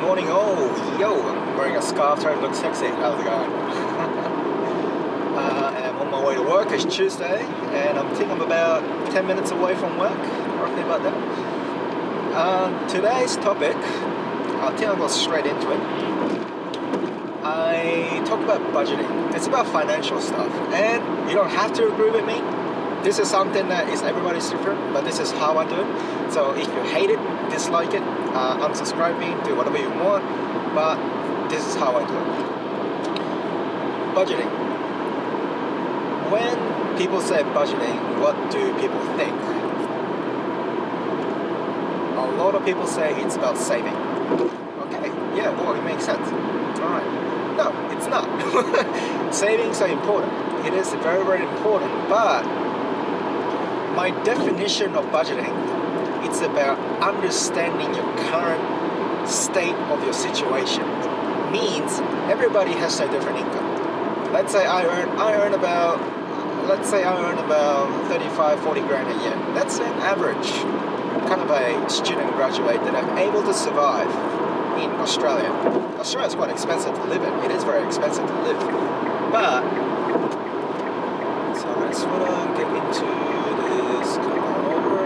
morning. Oh, yo, I'm wearing a scarf trying to look sexy. How's it going? And I'm on my way to work. It's Tuesday, and I think I'm about 10 minutes away from work, roughly about that. Today's topic, I think I'll go straight into it. I talk about budgeting. It's about financial stuff, and you don't have to agree with me. This is something that is everybody's different, but this is how I do it. So if you hate it, dislike it, unsubscribe me, do whatever you want, but this is how I do it. Budgeting. When people say budgeting, what do people think? A lot of people say it's about saving. Okay, yeah, well, it makes sense. Alright. No, it's not. Savings are important. It is very, very important, but my definition of budgeting, it's about understanding your current state of your situation. Means everybody has a different income. Let's say I earn about 35, 40 grand a year. That's an average kind of a student graduate that I'm able to survive in Australia. Australia is quite expensive to live in. It is very expensive to live. But so I just want to get into this, come on over,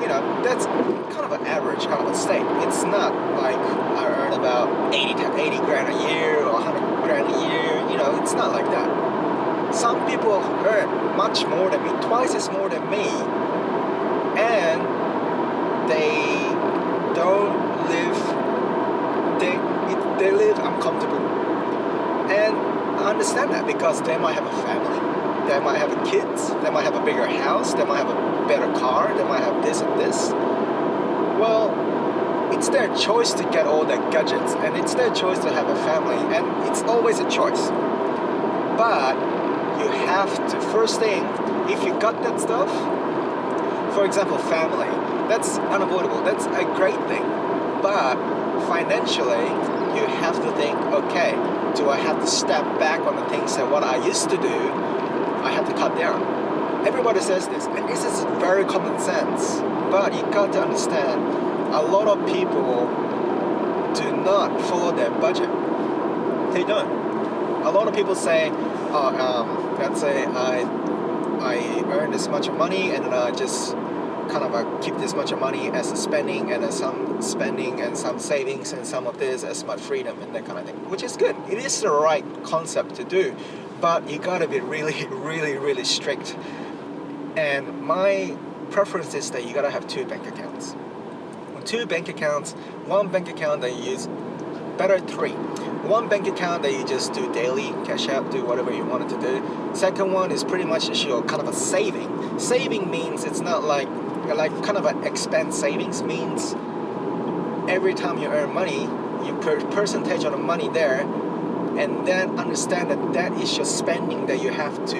you know, that's kind of an average kind of a state. It's not like I earn about 80 grand a year or 100 grand a year, you know, it's not like that. Some people earn much more than me, twice as more than me, and they don't live, they live uncomfortable. And I understand that because they might have a family, they might have kids, they might have a bigger house, they might have a better car, they might have this and this. Well, it's their choice to get all their gadgets, and it's their choice to have a family, and it's always a choice. But you have to, first thing, if you got that stuff, for example, family, that's unavoidable, that's a great thing. But financially, you have to think, okay, do I have to step back on the things that what I used to do, I have to cut down. Everybody says this, and this is very common sense, but you got to understand, a lot of people do not follow their budget. They don't. A lot of people say, let's say I earn this much money, and then I just kind of keep this much money as a spending, and some spending and some savings and some of this as my freedom and that kind of thing, which is good. It is the right concept to do, but you gotta be really, really, really strict. And my preference is that you gotta have two bank accounts. Two bank accounts, one bank account that you use, better three. One bank account that you just do daily, cash out, do whatever you wanted to do. Second one is pretty much just your kind of a saving. Saving means it's not like kind of an expense. Savings means every time you earn money, you put percentage on the money there, and then understand that that is your spending that you have to,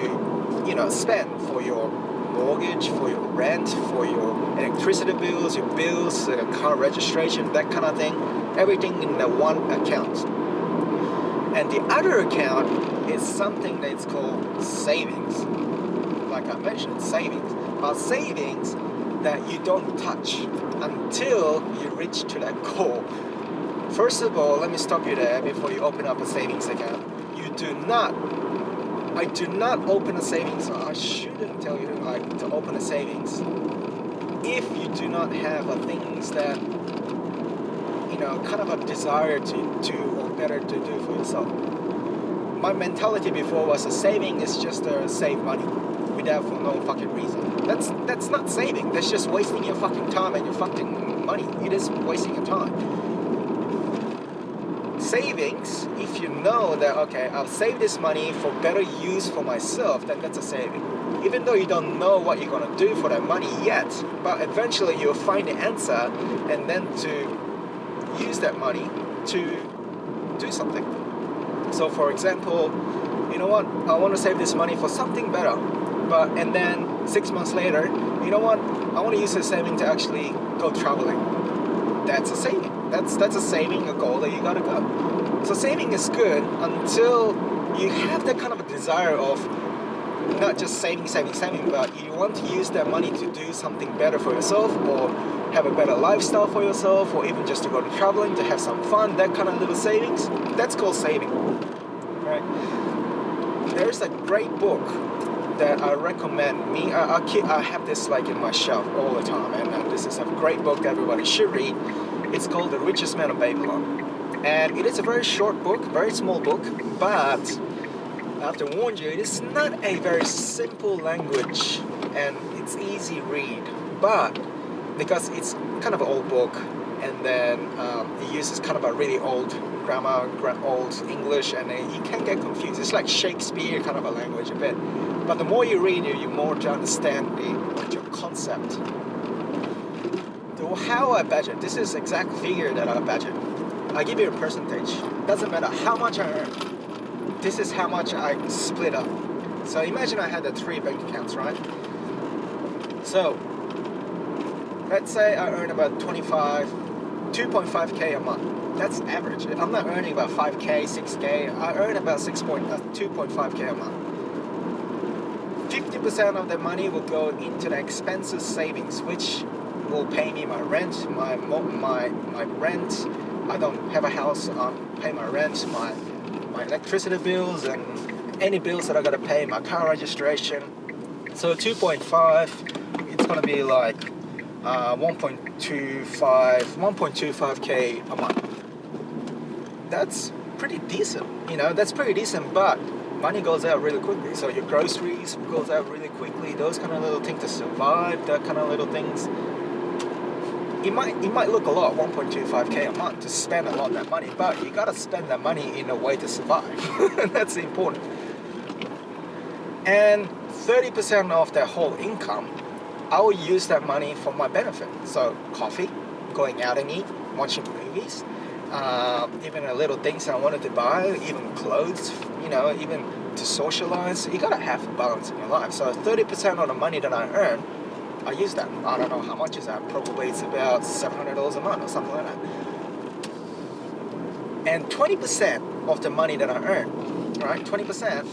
you know, spend for your mortgage, for your rent, for your electricity bills, your bills, car registration, that kind of thing. Everything in the one account. And the other account is something that's called savings. Like I mentioned, savings. But savings that you don't touch until you reach to that goal. First of all, let me stop you there before you open up a savings account. I do not open a savings, so I shouldn't tell you to open a savings if you do not have things that, you know, kind of a desire to or better to do for yourself. My mentality before was a saving is just to save money without for no fucking reason. That's not saving. That's just wasting your fucking time and your fucking money. It is wasting your time. Savings, if you know that, okay, I'll save this money for better use for myself, then that's a saving. Even though you don't know what you're going to do for that money yet, but eventually you'll find the answer, and then to use that money to do something. So for example, you know what, I want to save this money for something better, and then 6 months later, you know what, I want to use the saving to actually go traveling. That's a saving. That's a saving, a goal that you gotta go. So saving is good until you have that kind of a desire of, not just saving, but you want to use that money to do something better for yourself, or have a better lifestyle for yourself, or even just to go to traveling, to have some fun, that kind of little savings, that's called saving, right? There's a great book that I recommend. I have this like in my shelf all the time, and this is a great book that everybody should read. It's called The Richest Man of Babylon. And it is a very short book, very small book, but I have to warn you, it is not a very simple language, and it's easy read, but because it's kind of an old book, and then it uses kind of a really old grammar, old English, and then you can get confused. It's like Shakespeare kind of a language a bit, but the more you read it, you more to understand the concept. So how I budget, this is exact figure that I budget. I give you a percentage. Doesn't matter how much I earn. This is how much I split up. So imagine I had the 3 bank accounts, right? So let's say I earn about 2.5k a month. That's average. I'm not earning about 5k, 6k. I earn about 2.5k a month. 50% of the money will go into the expenses savings, which will pay me my rent, my rent. I don't have a house, pay my rent, my electricity bills, and any bills that I gotta pay, my car registration. So 2.5, it's gonna be like 1.25k a month. That's pretty decent, that's pretty decent, but money goes out really quickly. So your groceries goes out really quickly, those kind of little things to survive, that kind of little things. It might look a lot, 1.25k a month, to spend a lot of that money, but you gotta spend that money in a way to survive. That's important. And 30% of that whole income, I will use that money for my benefit. So coffee, going out and eat, watching movies, even the little things I wanted to buy, even clothes, even to socialize. You gotta have a balance in your life. So 30% of the money that I earn, I use that. I don't know how much is that. Probably it's about $700 a month or something like that. And 20% of the money that I earn, right? 20%,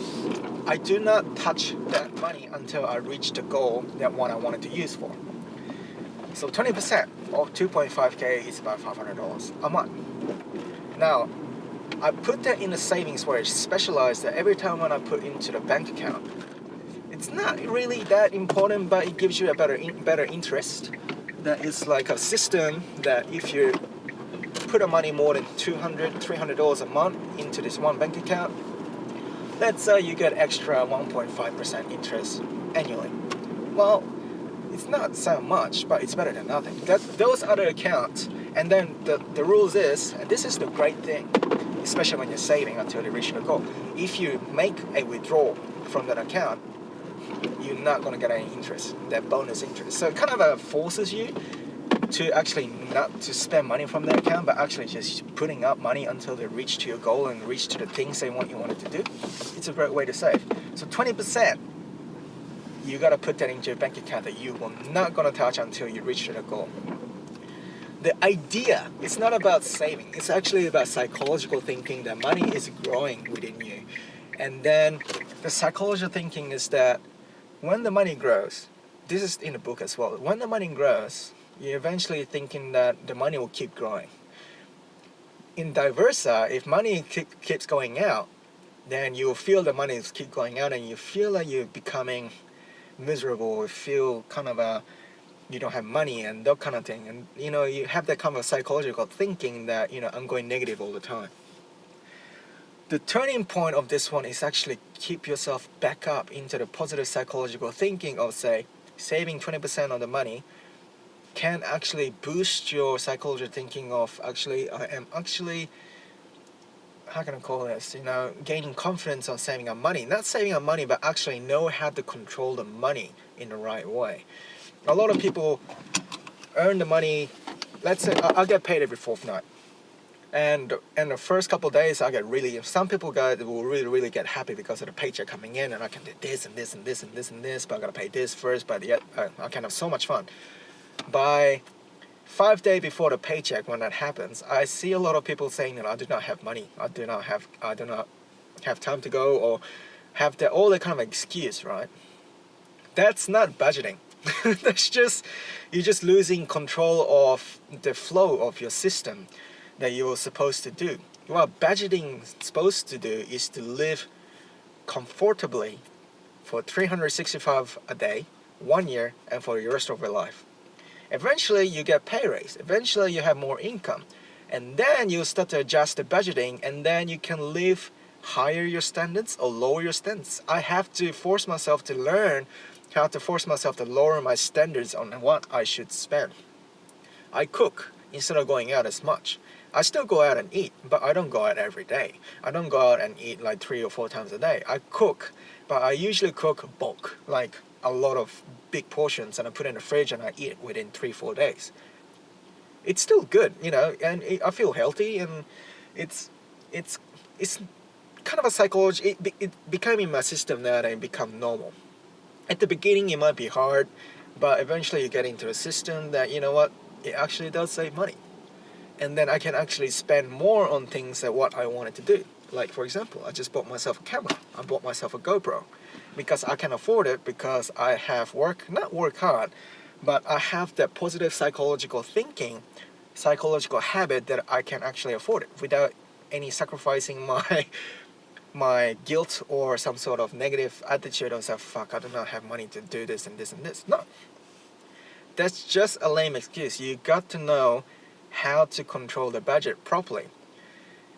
I do not touch that money until I reach the goal that what I wanted to use for. So 20% of 2.5k is about $500 a month. Now, I put that in a savings where it's specialized that every time when I put into the bank account, it's not really that important, but it gives you a better interest. That is like a system that if you put a money more than $200, $300 a month into this one bank account, let's say you get extra 1.5% interest annually. Well, it's not so much, but it's better than nothing. Those other accounts, and then the rules is, and this is the great thing, especially when you're saving until you reach the goal. If you make a withdrawal from that account, you're not going to get any interest, that bonus interest. So it kind of forces you to actually not to spend money from that account, but actually just putting up money until they reach to your goal and reach to the things you wanted to do. It's a great way to save. So 20%, you got to put that into your bank account that you will not going to touch until you reach to the goal. The idea, it's not about saving. It's actually about psychological thinking that money is growing within you. And then the psychological thinking is that when the money grows, this is in the book as well, when the money grows, you're eventually thinking that the money will keep growing. In diversa, if money keeps going out, then you'll feel the money is keep going out and you feel like you're becoming miserable, you feel kind of you don't have money and that kind of thing. And you have that kind of psychological thinking that, I'm going negative all the time. The turning point of this one is actually keep yourself back up into the positive psychological thinking of, say, saving 20% of the money can actually boost your psychological thinking of actually, I am actually, how can I call this, gaining confidence on saving our money. Not saving our money, but actually know how to control the money in the right way. A lot of people earn the money, let's say, I'll get paid every fortnight. And the first couple of days, I get some people will really get happy because of the paycheck coming in, and I can do this and this and this and this and this, but I gotta pay this first, but yet I can have so much fun. By 5 days before the paycheck, when that happens, I see a lot of people saying that I do not have money, I do not have time to go, or have all the kind of excuse, right? That's not budgeting. That's just, you're just losing control of the flow of your system that you were supposed to do. What budgeting is supposed to do is to live comfortably for 365 a day, 1 year, and for the rest of your life. Eventually you get pay raise, eventually you have more income, and then you start to adjust the budgeting, and then you can live higher your standards or lower your standards. I have to force myself to learn how to force myself to lower my standards on what I should spend. I cook instead of going out as much. I still go out and eat, but I don't go out every day. I don't go out and eat like 3 or 4 times a day. I cook, but I usually cook bulk, like a lot of big portions, and I put it in the fridge and I eat it within 3-4 days. It's still good, you know, and I feel healthy, and it's kind of a psychology. It became in my system now, and it become normal. At the beginning it might be hard, but eventually you get into a system that, you know what, it actually does save money. And then I can actually spend more on things that what I wanted to do. Like, for example, I just bought myself a camera. I bought myself a GoPro because I can afford it, because I have not work hard, but I have that positive psychological thinking, psychological habit that I can actually afford it without any sacrificing my guilt or some sort of negative attitude of, fuck, I do not have money to do this and this and this. No. That's just a lame excuse. You got to know how to control the budget properly.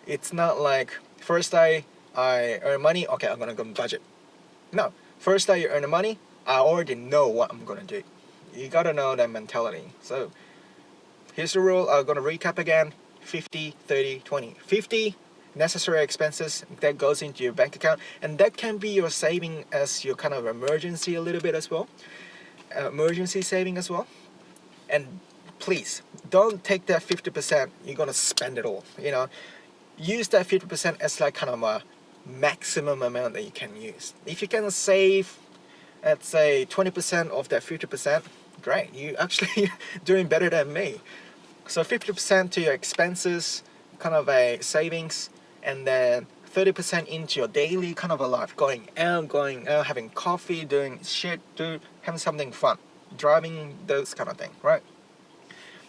It's not like, first I earn money, okay, I'm gonna go budget. No. First you earn the money, I already know what I'm gonna do. You gotta know that mentality. So here's the rule. I'm gonna recap again. 50, 30, 20. 50 necessary expenses that goes into your bank account, and that can be your saving as your kind of emergency a little bit as well. Emergency saving as well. And please don't take that 50%, you're gonna spend it all, you know. Use that 50% as like kind of a maximum amount that you can use. If you can save, let's say 20% of that 50%, great, you actually doing better than me. So 50% to your expenses, kind of a savings, and then 30% into your daily kind of a life, going out, having coffee, doing shit, having something fun, driving, those kind of things, right?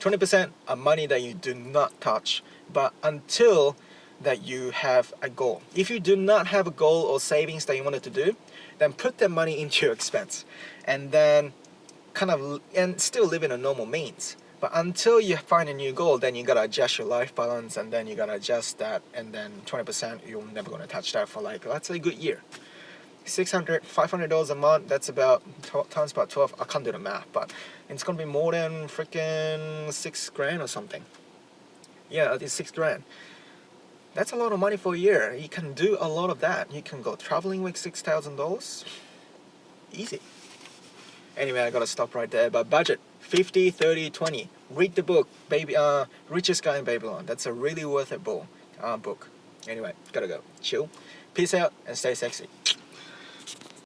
20% are money that you do not touch, but until that you have a goal. If you do not have a goal or savings that you wanted to do, then put that money into your expense, and then and still live in a normal means. But until you find a new goal, then you gotta adjust your life balance, and then you gotta adjust that, and then 20% you're never gonna touch that for, like, let's say a good year. $500 a month, that's about times about 12. I can't do the math, but it's gonna be more than freaking $6,000 or something. Yeah, it's $6,000. That's a lot of money for a year. You can do a lot of that. You can go traveling with $6,000. Easy. Anyway, I gotta stop right there. But budget 50, 30, 20. Read the book, Richest Guy in Babylon. That's a really worth it book. Anyway, gotta go. Chill. Peace out and stay sexy.